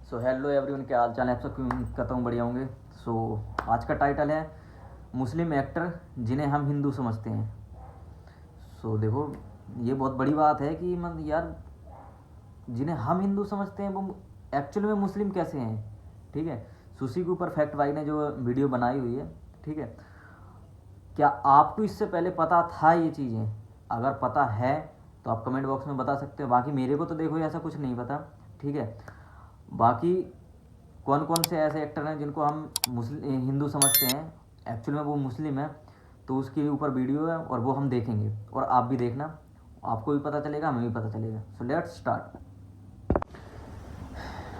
So hello everyone, क्या हाल चाल है? आप सब कहता हूँ बढ़िया होंगे। सो आज का टाइटल है मुस्लिम एक्टर जिन्हें हम हिंदू समझते हैं। सो देखो, ये बहुत बड़ी बात है कि मतलब यार, जिन्हें हम हिंदू समझते हैं वो एक्चुअल में मुस्लिम कैसे हैं। ठीक है, सुशी के ऊपर फैक्ट भाई ने जो वीडियो बनाई हुई है, ठीक है, क्या आपको इससे पहले पता था ये चीज़ें? अगर पता है तो आप कमेंट बॉक्स में बता सकते हो। बाकी मेरे को तो देखो ऐसा कुछ नहीं पता, ठीक है। बाकी कौन कौन से ऐसे एक्टर हैं जिनको हम मुस्लिम हिंदू समझते हैं, एक्चुअल में वो मुस्लिम है, तो उसके ऊपर वीडियो है और वो हम देखेंगे और आप भी देखना। आपको भी पता चलेगा, हमें भी पता चलेगा। So let's start.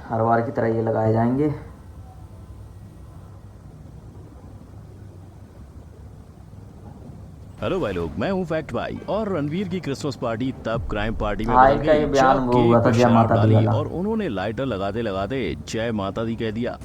हर बार की तरह ये लगाए जाएंगे। हेलो भाई लोग, मैं हूं फैक्ट भाई। और रणवीर की क्रिसमस पार्टी तब क्राइम पार्टी में भाई बदल का ये गई बयान जब वो केक हुआ था पर जय शराब माता दी डाली वाला। और उन्होंने लाइटर लगाते लगाते जय माता दी कह दिया।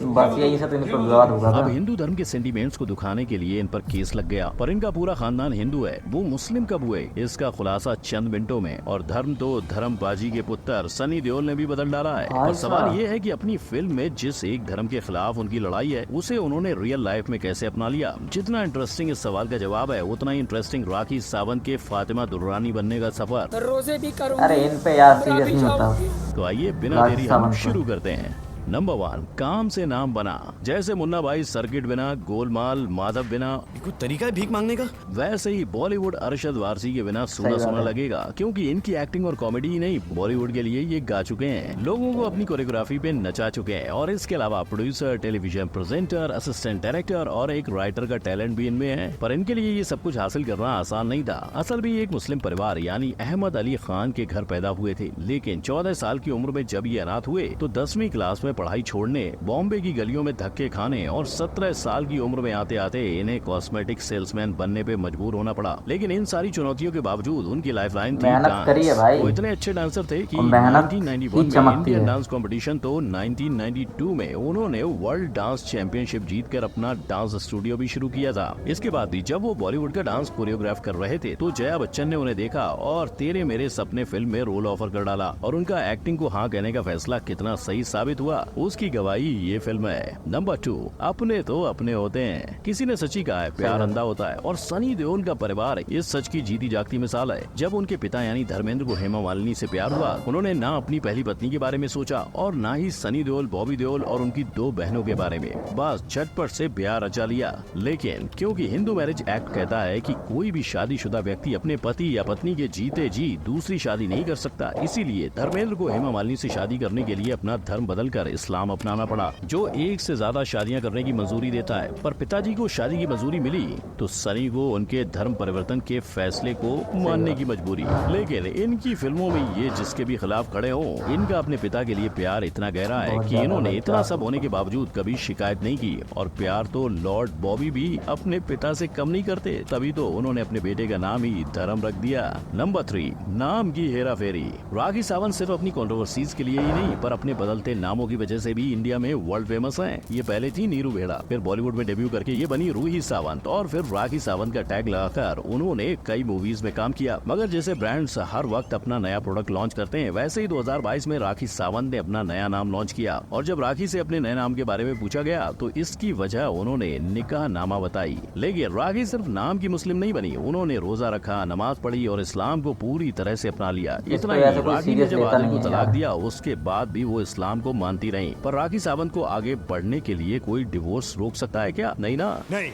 बस यही सब इन पर विवाद होगा अब था। हिंदू धर्म के सेंटीमेंट्स को दुखाने के लिए इन पर केस लग गया, पर इनका पूरा खानदान हिंदू है, वो मुस्लिम कब हुए इसका खुलासा चंद मिनटों में। और धर्म तो धर्मबाजी के पुत्र सनी देओल ने भी बदल डाला है। और सवाल ये है कि अपनी फिल्म में जिस एक धर्म के खिलाफ उनकी लड़ाई है उसे उन्होंने रियल लाइफ में कैसे अपना लिया। जितना इंटरेस्टिंग इस सवाल का जवाब है, उतना ही इंटरेस्टिंग राखी सावंत के फातिमा दुर्रानी बनने का सफर। रोजे भी करूंगी, अरे इन पे यार उम्रा सीरियस भी नहीं होता। जाऊंगी। तो आइए बिना राखी देरी हम सावंत शुरू करते हैं। नंबर 1, काम से नाम बना। जैसे मुन्ना भाई सर्किट बिना, गोलमाल माधव बिना, कोई तरीका है भीख मांगने का? वैसे ही बॉलीवुड अरशद वारसी के बिना सही सुना बात सुना है। लगेगा, क्योंकि इनकी एक्टिंग और कॉमेडी ही नहीं, बॉलीवुड के लिए ये गा चुके हैं, लोगों को अपनी कोरियोग्राफी पे नचा चुके हैं। और इसके अलावा producer, television presenter, assistant director और एक राइटर का टैलेंट भी इनमें है। पर इनके लिए ये सब कुछ हासिल करना आसान नहीं था। असल भी एक मुस्लिम परिवार यानी अहमद अली खान के घर पैदा हुए थे, लेकिन 14 साल की उम्र में जब ये अनाथ हुए तो 10वीं क्लास में पढ़ाई छोड़ने, बॉम्बे की गलियों में धक्के खाने और 17 साल की उम्र में आते आते इन्हें कॉस्मेटिक सेल्समैन बनने पे मजबूर होना पड़ा। लेकिन इन सारी चुनौतियों के बावजूद उनकी लाइफलाइन थी मेहनत करी है डांस। भाई। वो इतने अच्छे डांसर थे कि और मेहनत 1991 ही में चमकती इंडियन है। डांस कंपटीशन, तो 1992 में उन्होंने वर्ल्ड डांस चैंपियनशिप जीतकर अपना डांस स्टूडियो भी शुरू किया था। इसके बाद भी जब वो बॉलीवुड का डांस कोरियोग्राफ कर रहे थे तो जया बच्चन ने उन्हें देखा और तेरे मेरे सपने फिल्म में रोल ऑफर कर डाला। और उनका एक्टिंग को हाँ कहने का फैसला कितना सही साबित हुआ, उसकी गवाही ये फिल्म है। नंबर 2, अपने तो अपने होते हैं। किसी ने सच्ची कहा है, प्यार अंधा होता है, और सनी देओल का परिवार इस सच की जीती जागती मिसाल है। जब उनके पिता यानी धर्मेंद्र को हेमा मालिनी से प्यार हुआ, उन्होंने ना अपनी पहली पत्नी के बारे में सोचा और ना ही सनी देओल, बॉबी देओल और उनकी 2 बहनों के बारे में। बस झटपट से प्यार रचा लिया। लेकिन क्योंकि हिंदू मैरिज एक्ट कहता है कि कोई भी शादीशुदा व्यक्ति अपने पति या पत्नी के जीते जी दूसरी शादी नहीं कर सकता, इसीलिए धर्मेंद्र को हेमा मालिनी से शादी करने के लिए अपना धर्म बदलकर इस्लाम अपनाना पड़ा, जो एक से ज्यादा शादियां करने की मंजूरी देता है। पर पिताजी को शादी की मंजूरी मिली तो सनी को उनके धर्म परिवर्तन के फैसले को मानने की मजबूरी। लेकिन इनकी फिल्मों में ये जिसके भी खिलाफ खड़े हों, इनका अपने पिता के लिए प्यार इतना गहरा है कि इन्होंने इतना सब होने के बावजूद कभी शिकायत नहीं की। और प्यार तो लॉर्ड बॉबी भी अपने पिता से कम नहीं करते, तभी तो उन्होंने अपने बेटे का नाम ही धर्म रख दिया। नंबर 3, नाम की हेरा फेरी। राखी सावंत सिर्फ अपनी कंट्रोवर्सीज के लिए ही नहीं, पर अपने बदलते नामों की वजह से भी इंडिया में वर्ल्ड फेमस है। ये पहले थी नीरू बेड़ा, फिर बॉलीवुड में डेब्यू करके ये बनी रूही सावंत, और फिर राखी सावंत का टैग लगाकर उन्होंने कई मूवीज में काम किया। मगर जैसे ब्रांड्स हर वक्त अपना नया प्रोडक्ट लॉन्च करते हैं, वैसे ही 2022 में राखी सावंत ने अपना नया नाम लॉन्च किया। और जब राखी से अपने नए नाम के बारे में पूछा गया तो इसकी वजह उन्होंने निकाह नामा बताई। लेकिन राखी सिर्फ नाम की मुस्लिम नहीं बनी, उन्होंने रोजा रखा, नमाज पढ़ी और इस्लाम को पूरी तरह से अपना लिया। इतना ही, राखी ने जब आदिल को तलाक दिया उसके बाद भी वो इस्लाम को मानती रही। पर राखी सावंत को आगे बढ़ने के लिए कोई डिवोर्स रोक सकता है क्या? नहीं ना। नहीं।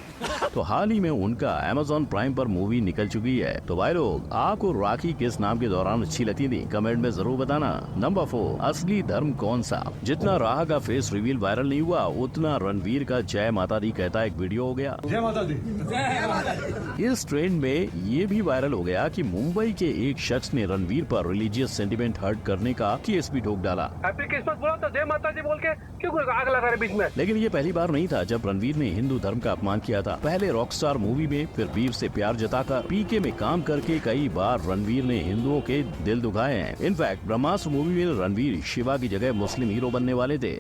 तो हाल ही में उनका Amazon प्राइम पर मूवी निकल चुकी है। तो भाई लोग, आपको राखी किस नाम के दौरान अच्छी लगती थी? कमेंट में जरूर बताना। नंबर 4, असली धर्म कौन सा? जितना राह का फेस रिवील वायरल नहीं हुआ, उतना रणवीर का जय माता दी कहता एक वीडियो हो गया। जय माता दी। इस ट्रेंड में ये भी वायरल हो गया कि मुंबई के एक शख्स ने रणवीर पर रिलीजियस सेंटिमेंट हर्ट करने का केस भी ठोक डाला। हैप्पी क्रिसमस बोला तो जय माता दी बोल के क्यों आग लगा रहे बीच में? लेकिन ये पहली बार नहीं था जब रणवीर ने हिंदू धर्म का अपमान किया था। पहले रॉकस्टार मूवी में, फिर वीर से प्यार जताकर, पीके में काम करके कई बार रणवीर ने हिंदुओं के दिल दुखाए हैं। इनफैक्ट ब्रह्मास्त्र मूवी में रणवीर शिवा की जगह मुस्लिम हीरो बनने वाले थे।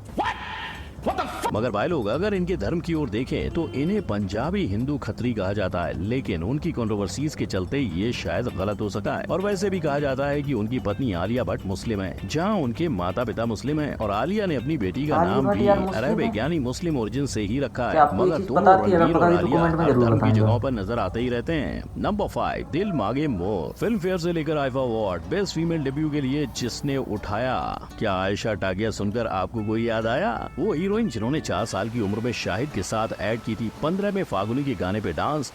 मगर भाई लोग अगर इनके धर्म की ओर देखें तो इन्हें पंजाबी हिंदू खत्री कहा जाता है, लेकिन उनकी कंट्रोवर्सीज के चलते ये शायद गलत हो सका है। और वैसे भी कहा जाता है कि उनकी पत्नी आलिया भट्ट मुस्लिम है, जहां उनके माता पिता मुस्लिम हैं और आलिया ने अपनी बेटी का आलिया नाम भट्ट भी यार मुस्लिम अरबिक है? यानी मुस्लिम ओरिजिन से ही रखा क्या है। आपको ये मगर चीज दोनों पता थी? अगर रणवीर पता और थी तो आलिया कमेंट में हर जरूर धर्म की बताएंगे। जगहों पर नजर आते ही रहते हैं। नंबर 5, दिल मांगे मोर फिल्म फेयर से लेकर IIFA award best female debut के लिए जिसने उठाया। क्या आयशा टाकिया सुनकर आपको कोई याद आया? वो हीरोइन जिन्होंने 4 साल की उम्र में शाहिद के साथ ऐड की थी 15 में फागुनी के गाने पे डांस।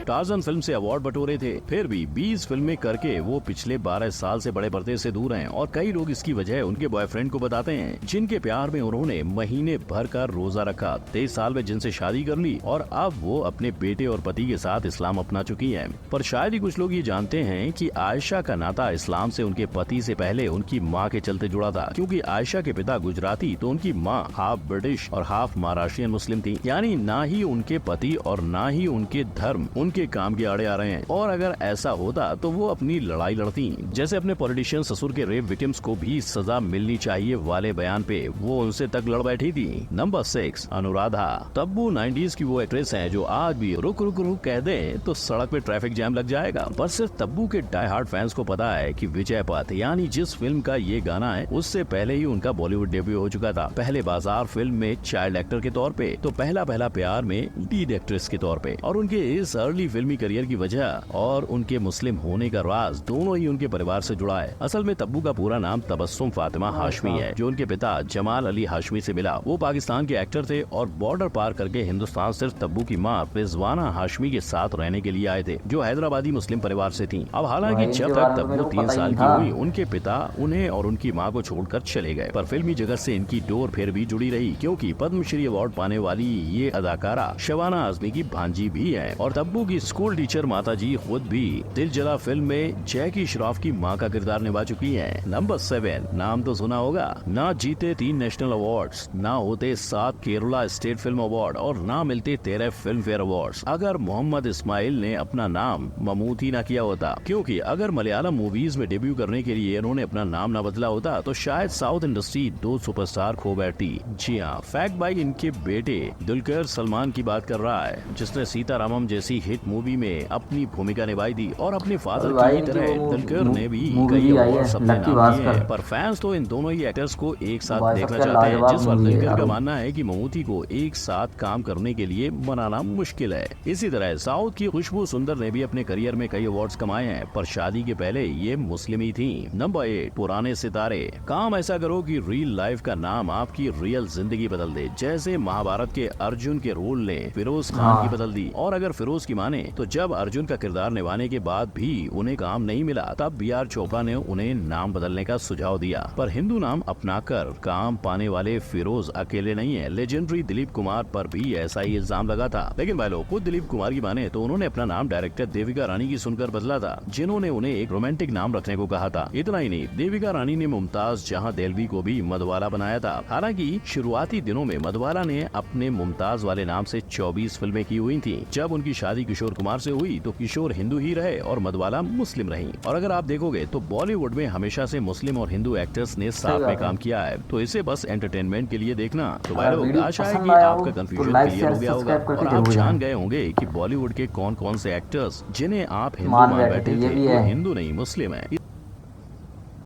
टार्जन फिल्म से अवार्ड बटोरे थे, फिर भी 20 फिल्में करके वो पिछले 12 साल से बड़े पर्दे से दूर हैं और कई लोग इसकी वजह उनके बॉयफ्रेंड को बताते हैं, जिनके प्यार में उन्होंने महीने भर का रोजा रखा, 23 साल में जिनसे शादी कर ली और अब वो अपने बेटे और पति के साथ इस्लाम अपना चुकी हैं। पर शायद ही कुछ लोग ये जानते हैं कि आयशा का नाता इस्लाम से उनके पति से पहले उनकी माँ के चलते जुड़ा था, क्योंकि आयशा के पिता गुजराती तो उनकी माँ हाफ ब्रिटिश और हाफ महाराष्ट्रियन मुस्लिम थी। यानी ना ही उनके पति और ना ही उनके धर्म उनके काम के आड़े आ रहे हैं। और अगर ऐसा होता तो वो अपनी लड़ाई लड़ती, जैसे अपने पॉलिटिशियन ससुर के रेप विक्टिम्स को भी सजा मिलनी चाहिए वाले बयान पे वो उनसे तक लड़ बैठी थी। नंबर 6, अनुराधा। तब्बू 90s की वो एक्ट्रेस है जो आज भी रुक रुक रुक कह दे तो सड़क पे ट्रैफिक जैम लग जाएगा। पर सिर्फ तब्बू के डाई हार्ड फैंस को पता है कि विजय पथ यानी जिस फिल्म का ये गाना है उससे पहले ही उनका बॉलीवुड डेब्यू हो चुका था। पहले बाजार फिल्म में चाइल्ड एक्टर के तौर पे, तो पहला प्यार में लीड एक्ट्रेस के तौर पे। और उनके इस अर्ली फिल्मी करियर की वजह और उनके मुस्लिम होने का राज दोनों ही उनके परिवार से जुड़ा है। असल में तब्बू का पूरा नाम तबस्सुम फातिमा हाशमी है, जो उनके पिता जमाल अली हाशमी से मिला। वो पाकिस्तान के एक्टर थे और बॉर्डर पार करके हिंदुस्तान सिर्फ तब्बू की माँ रिजवाना हाशमी के साथ रहने के लिए आए थे, जो हैदराबादी मुस्लिम परिवार से थी। अब हालांकि भाई, जब इनके तक बारे में तब्बू मेरे को 3 पता ही साल नहीं की था। हुई उनके पिता उन्हें और उनकी माँ को छोड़कर चले गए। पर फिल्मी जगत से इनकी डोर फिर भी जुड़ी रही, क्योंकि पद्मश्री अवार्ड पाने वाली ये अदाकारा शबाना आजमी की भांजी भी है। और तब्बू की स्कूल टीचर माताजी खुद भी दिल जला फिल्म में जैकी श्रॉफ की मां का किरदार निभा चुकी हैं। नंबर 7, नाम तो सुना होगा। ना जीते 3 नेशनल अवार्ड्स, ना होते 7 केरला स्टेट फिल्म अवार्ड और ना मिलते 13 फिल्म फेयर अवार्ड्स अगर मोहम्मद इस्माइल ने अपना नाम ममूती ना किया होता। क्योंकि अगर मलयालम मूवीज में डेब्यू करने के लिए उन्होंने अपना नाम न बदला होता तो शायद साउथ इंडस्ट्री 2 सुपरस्टार खो बैठती। जी हाँ, फैक्ट बाई इनके बेटे दुलकर सलमान की बात कर रहा है, जिसने सीतारामम जैसी हिट मूवी में अपनी भूमिका निभाई थी और अपने फादर की तरह दुलकर ने भी कई अवार्ड्स अपने नाम किए हैं। पर फैंस तो इन दोनों ही एक्टर्स को एक साथ देखना चाहते हैं, जिस पर दुलकर का मानना है कि ममूटी को एक साथ काम करने के लिए मनाना मुश्किल है। इसी तरह साउथ की खुशबू सुंदर ने भी अपने करियर में कई अवार्ड्स कमाए हैं, पर शादी के पहले ये मुस्लिम ही थी। नंबर 8, पुराने सितारे। काम ऐसा करो कि रियल लाइफ का नाम आपकी रियल जिंदगी बदल दे, जैसे महाभारत के अर्जुन के रोल ने फिरोज खान की बदल दी। और अगर फिरोज की माने तो जब अर्जुन का किरदार निभाने के बाद भी उन्हें काम नहीं मिला, तब बी.आर. चोपड़ा ने उन्हें नाम बदलने का सुझाव दिया। पर हिंदू नाम अपनाकर काम पाने वाले फिरोज अकेले नहीं है। लेजेंडरी दिलीप कुमार पर भी ऐसा ही इल्जाम लगा था। लेकिन भाई लोग, खुद दिलीप कुमार की माने तो उन्होंने अपना नाम डायरेक्टर देविका रानी की सुनकर बदला था, जिन्होंने उन्हें एक रोमांटिक नाम रखने को कहा था। इतना ही नहीं, देविका रानी ने मुमताज जहां देलवी को भी मधवाला बनाया था। हालांकि शुरुआती दिनों में मधवाला ने अपने मुमताज वाले नाम से 24 फिल्में की हुई थी। जब उनकी शादी किशोर कुमार से हुई तो किशोर हिंदू ही रहे और मधवाला मुस्लिम रही। और अगर आप देखोगे तो बॉलीवुड में हमेशा से मुस्लिम और हिंदू एक्टर्स ने साथ में काम किया है, तो इसे बस एंटरटेनमेंट के लिए देखना। तो भाई लोग, आशा है कि आपका कंफ्यूजन क्लियर हो गया होगा और आप जान गए होंगे कि बॉलीवुड के कौन कौन से एक्टर्स जिन्हें आप हिंदू मान बैठे थे, वो हिंदू नहीं मुस्लिम है।